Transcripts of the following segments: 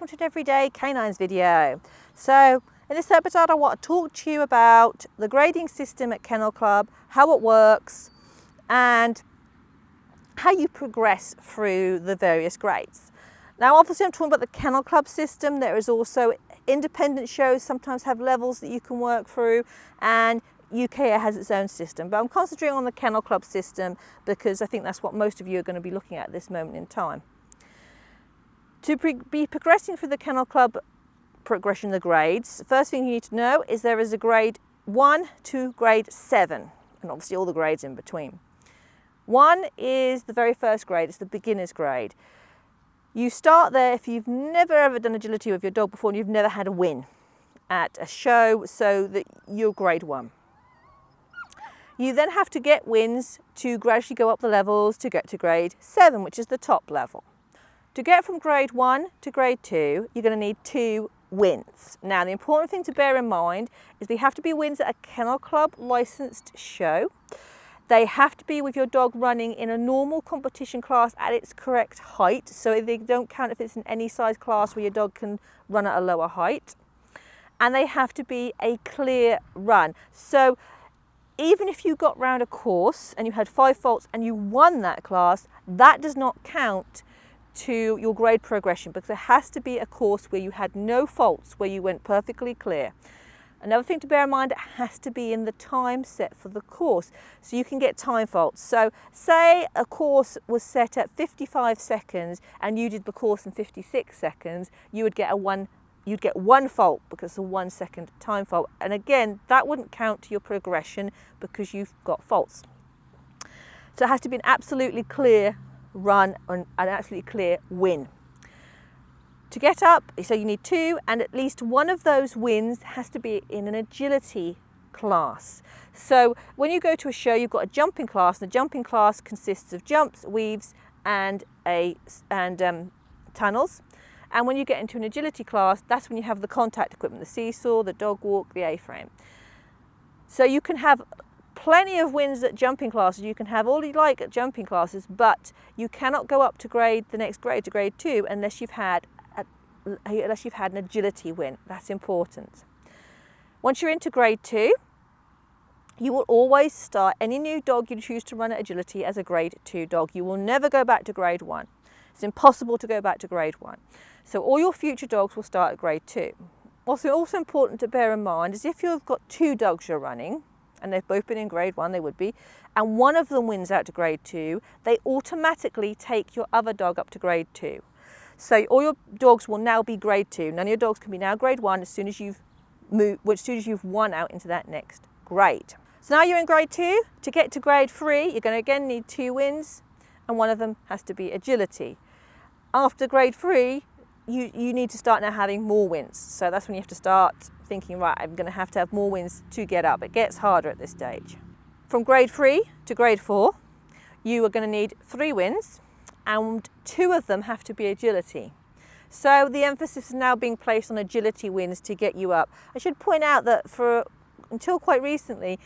welcome to an Everyday Canines video. So in this episode I want to talk to you about the grading system at Kennel Club, how it works and how you progress through the various grades. Now obviously I'm talking about the Kennel Club system. There is also independent shows sometimes have levels that you can work through, and UKA has its own system, but I'm concentrating on the Kennel Club system because I think that's what most of you are going to be looking at this moment in time. To be progressing through the Kennel Club progression, the grades, the first thing you need to know is there is a grade 1 to grade 7, and obviously all the grades in between. 1 is the very first grade, it's the beginner's grade. You start there if you've never ever done agility with your dog before and you've never had a win at a show, so that you're grade 1. You then have to get wins to gradually go up the levels to get to grade 7, which is the top level. To get from grade 1 to grade 2, you're going to need 2 wins. Now, the important thing to bear in mind is they have to be wins at a Kennel Club licensed show. They have to be with your dog running in a normal competition class at its correct height, so they don't count if it's in any size class where your dog can run at a lower height. And they have to be a clear run. So even if you got round a course and you had 5 faults and you won that class, that does not count to your grade progression, because it has to be a course where you had no faults, where you went perfectly clear. Another thing to bear in mind, it has to be in the time set for the course, so you can get time faults. So say a course was set at 55 seconds and you did the course in 56 seconds, you'd get one fault because it's a 1 second time fault. And again, that wouldn't count to your progression because you've got faults. So it has to be an absolutely clear run and an absolutely clear win. To get up, so you need 2, and at least one of those wins has to be in an agility class. So when you go to a show, you've got a jumping class, and the jumping class consists of jumps, weaves and tunnels. And when you get into an agility class, that's when you have the contact equipment, the seesaw, the dog walk, the A-frame. So you can have plenty of wins at jumping classes, you can have all you like at jumping classes, but you cannot go up to the next grade, to grade 2, unless you've had an agility win. That's important. Once you're into grade 2, you will always start any new dog you choose to run at agility as a grade 2 dog. You will never go back to grade 1. It's impossible to go back to grade 1. So all your future dogs will start at grade 2. What's also important to bear in mind is if you've got 2 dogs you're running, and they've both been in grade 1, they would be, and one of them wins out to grade 2, they automatically take your other dog up to grade 2. So all your dogs will now be grade 2. None of your dogs can be now grade 1 as soon as you've won out into that next grade. So now you're in grade 2. To get to grade 3, you're going to again need 2 wins, and one of them has to be agility. After grade 3, you need to start now having more wins. So that's when you have to start thinking, right, I'm going to have more wins to get up. It gets harder at this stage. From grade 3 to grade 4, you are going to need 3 wins, and 2 of them have to be agility. So the emphasis is now being placed on agility wins to get you up. I should point out that until quite recently,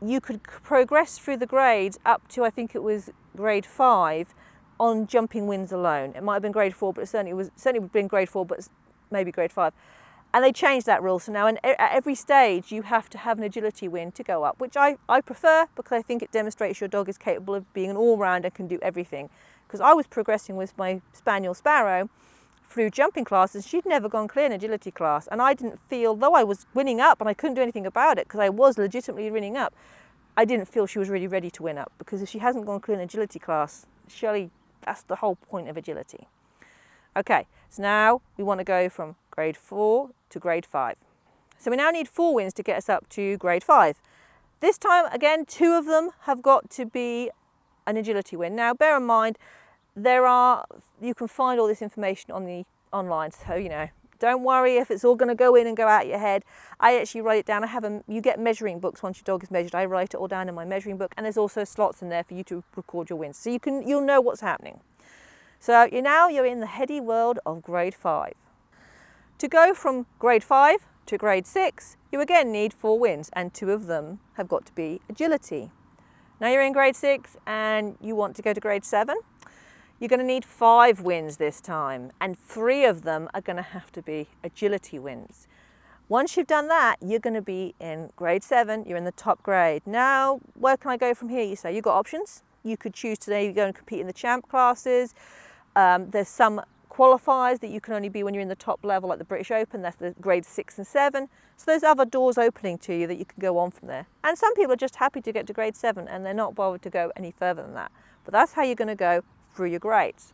you could progress through the grades up to, I think it was grade 5, on jumping wins alone. It might have been grade 4, but it certainly would have been grade 4, but maybe grade 5. And they changed that rule. So now at every stage you have to have an agility win to go up, which I prefer because I think it demonstrates your dog is capable of being an all-rounder and can do everything. Because I was progressing with my Spaniel Sparrow through jumping classes, she'd never gone clear in agility class, and I didn't feel, though I was winning up and I couldn't do anything about it because I was legitimately winning up, I didn't feel she was really ready to win up, because if she hasn't gone clear in agility class, surely that's the whole point of agility. Okay, so now we want to go from grade 4 to grade 5. So we now need 4 wins to get us up to grade 5. This time, again, 2 of them have got to be an agility win. Now, bear in mind, you can find all this information on the online, so don't worry if it's all going to go in and go out your head. I actually write it down. You get measuring books once your dog is measured. I write it all down in my measuring book, and there's also slots in there for you to record your wins, so you'll know what's happening. So you're in the heady world of grade 5. To go from grade 5 to grade 6, you again need 4 wins, and 2 of them have got to be agility. Now you're in grade 6 and you want to go to grade 7. You're going to need 5 wins this time, and 3 of them are going to have to be agility wins. Once you've done that, you're going to be in grade 7, you're in the top grade. Now, where can I go from here? You say, you've got options. You could choose today to go and compete in the champ classes. There's some qualifiers that you can only be when you're in the top level, like the British Open, that's the grades 6 and 7. So there's other doors opening to you that you can go on from there. And some people are just happy to get to grade 7 and they're not bothered to go any further than that. But that's how you're going to go through your grades.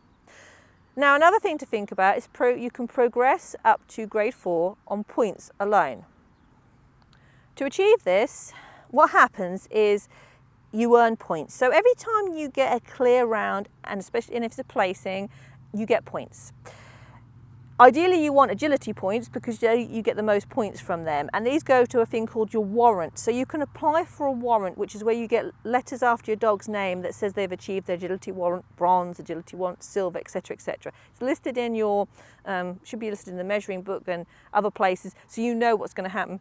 Now, another thing to think about is you can progress up to grade 4 on points alone. To achieve this, what happens is you earn points. So every time you get a clear round, and especially if it's a placing, you get points. Ideally, you want agility points because you get the most points from them, and these go to a thing called your warrant. So you can apply for a warrant, which is where you get letters after your dog's name that says they've achieved their agility warrant bronze, agility warrant silver, etc., etc. It's listed in your, should be listed in the measuring book and other places, so you know what's going to happen.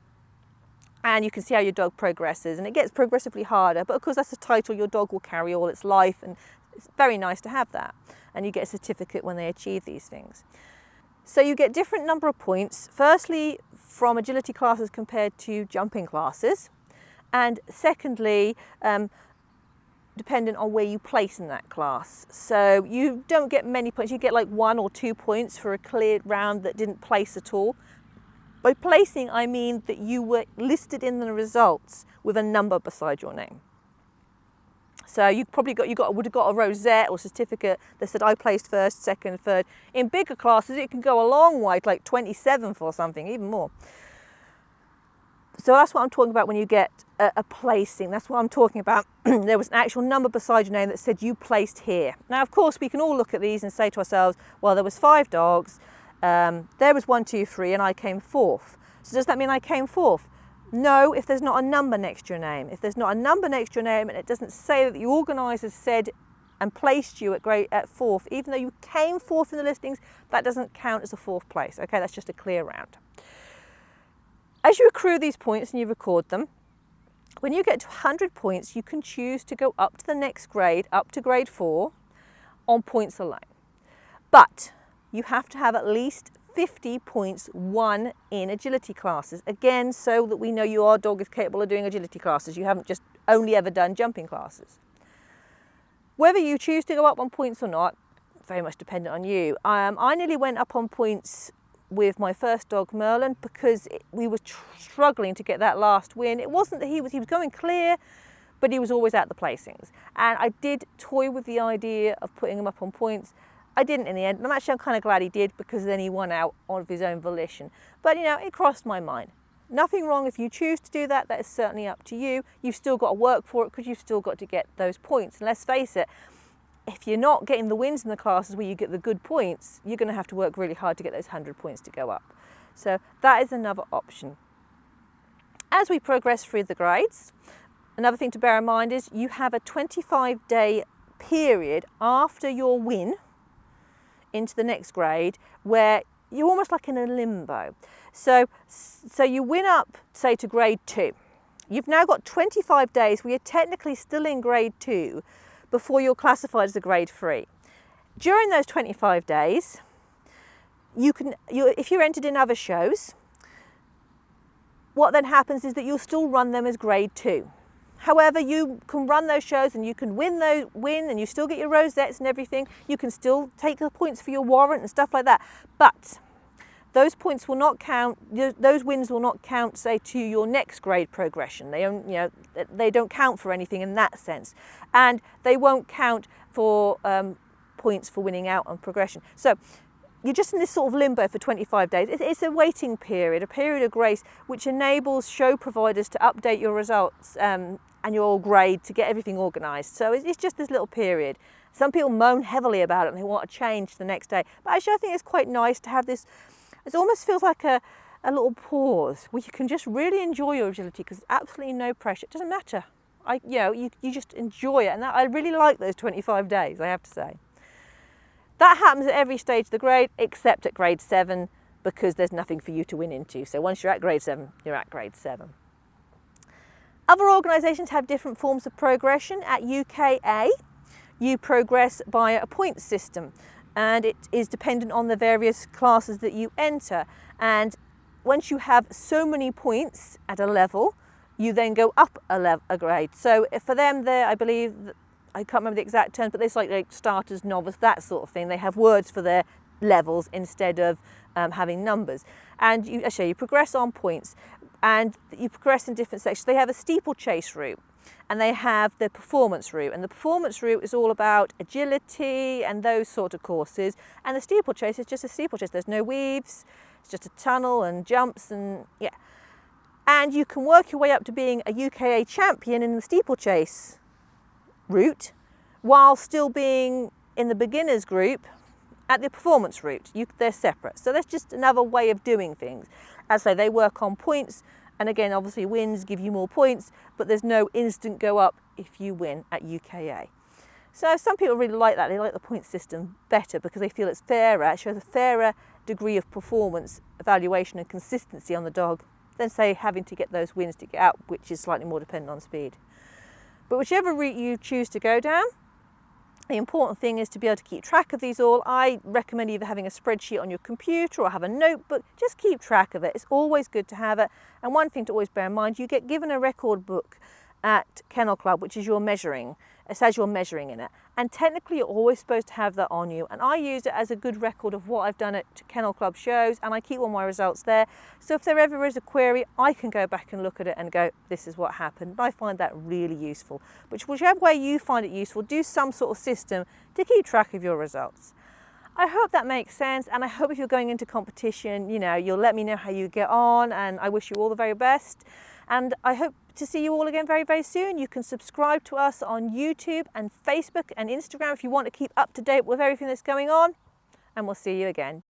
And you can see how your dog progresses, and it gets progressively harder, but of course that's a title your dog will carry all its life, and it's very nice to have that. And you get a certificate when they achieve these things. So you get different number of points, firstly from agility classes compared to jumping classes, and secondly dependent on where you place in that class. So you don't get many points, you get like 1 or 2 points for a cleared round that didn't place at all. By placing, I mean that you were listed in the results with a number beside your name. So you would have got a rosette or certificate that said I placed first, second, third. In bigger classes, it can go a long way, like 27th or something, even more. So that's what I'm talking about when you get a placing. That's what I'm talking about. There was an actual number beside your name that said you placed here. Now, of course, we can all look at these and say to ourselves, well, there was 5 dogs. There was 1, 2, 3, and I came 4th. So does that mean I came 4th? No, if there's not a number next to your name. If there's not a number next to your name and it doesn't say that the organisers said and placed you at 4th, even though you came 4th in the listings, that doesn't count as a 4th place. Okay, that's just a clear round. As you accrue these points and you record them, when you get to 100 points, you can choose to go up to the next grade, up to grade 4, on points alone. But you have to have at least 50 points won in agility classes. Again, so that we know your dog is capable of doing agility classes. You haven't just only ever done jumping classes. Whether you choose to go up on points or not, very much dependent on you. I nearly went up on points with my first dog, Merlin, because we were struggling to get that last win. It wasn't that he was going clear, but he was always at the placings. And I did toy with the idea of putting him up on points. I didn't in the end, and I'm kind of glad he did, because then he won out of his own volition. But, you know, it crossed my mind. Nothing wrong if you choose to do that, that is certainly up to you. You've still got to work for it, because you've still got to get those points. And let's face it, if you're not getting the wins in the classes where you get the good points, you're going to have to work really hard to get those 100 points to go up. So that is another option. As we progress through the grades, another thing to bear in mind is you have a 25-day period after your win into the next grade where you're almost like in a limbo. So you win up, say, to grade 2. You've now got 25 days where you're technically still in grade 2 before you're classified as a grade 3. During those 25 days, if you're entered in other shows, what then happens is that you'll still run them as grade 2. However, you can run those shows and you can win and you still get your rosettes and everything. You can still take the points for your warrant and stuff like that. But those points will not count, those wins will not count, say, to your next grade progression. They don't count for anything in that sense. And they won't count for points for winning out on progression. So you're just in this sort of limbo for 25 days. It's a waiting period, a period of grace, which enables show providers to update your results and your grade to get everything organised. So it's just this little period. Some people moan heavily about it and they want to change the next day. But actually I think it's quite nice to have this. It almost feels like a little pause where you can just really enjoy your agility, because there's absolutely no pressure. It doesn't matter. You just enjoy it. And I really like those 25 days, I have to say. That happens at every stage of the grade, except at grade 7, because there's nothing for you to win into. So once you're at grade 7, you're at grade 7. Other organisations have different forms of progression. At UKA, you progress by a point system, and it is dependent on the various classes that you enter. And once you have so many points at a level, you then go up a grade. So for them there, I believe, I can't remember the exact terms, but it's like starters, novice, that sort of thing. They have words for their levels instead of having numbers. And you progress on points, and you progress in different sections. They have a steeplechase route, and they have the performance route. And the performance route is all about agility and those sort of courses. And the steeplechase is just a steeplechase. There's no weaves, it's just a tunnel and jumps and yeah. And you can work your way up to being a UKA champion in the steeplechase route while still being in the beginners group at the performance route. They're separate. So that's just another way of doing things. As I say, they work on points, and again, obviously wins give you more points, but there's no instant go up if you win at UKA. So some people really like that. They like the point system better because they feel it's fairer. It shows a fairer degree of performance evaluation and consistency on the dog than, say, having to get those wins to get out, which is slightly more dependent on speed. But whichever route you choose to go down, the important thing is to be able to keep track of these all. I recommend either having a spreadsheet on your computer or have a notebook. Just keep track of it. It's always good to have it. And one thing to always bear in mind, you get given a record book at Kennel Club, which is your measuring. It says you're measuring in it. And technically you're always supposed to have that on you. And I use it as a good record of what I've done at Kennel Club shows, and I keep all my results there. So if there ever is a query, I can go back and look at it and go, this is what happened. I find that really useful. Whichever way you find it useful, do some sort of system to keep track of your results. I hope that makes sense, and I hope if you're going into competition, you'll let me know how you get on, and I wish you all the very best. And I hope to see you all again very, very soon. You can subscribe to us on YouTube and Facebook and Instagram if you want to keep up to date with everything that's going on. And we'll see you again.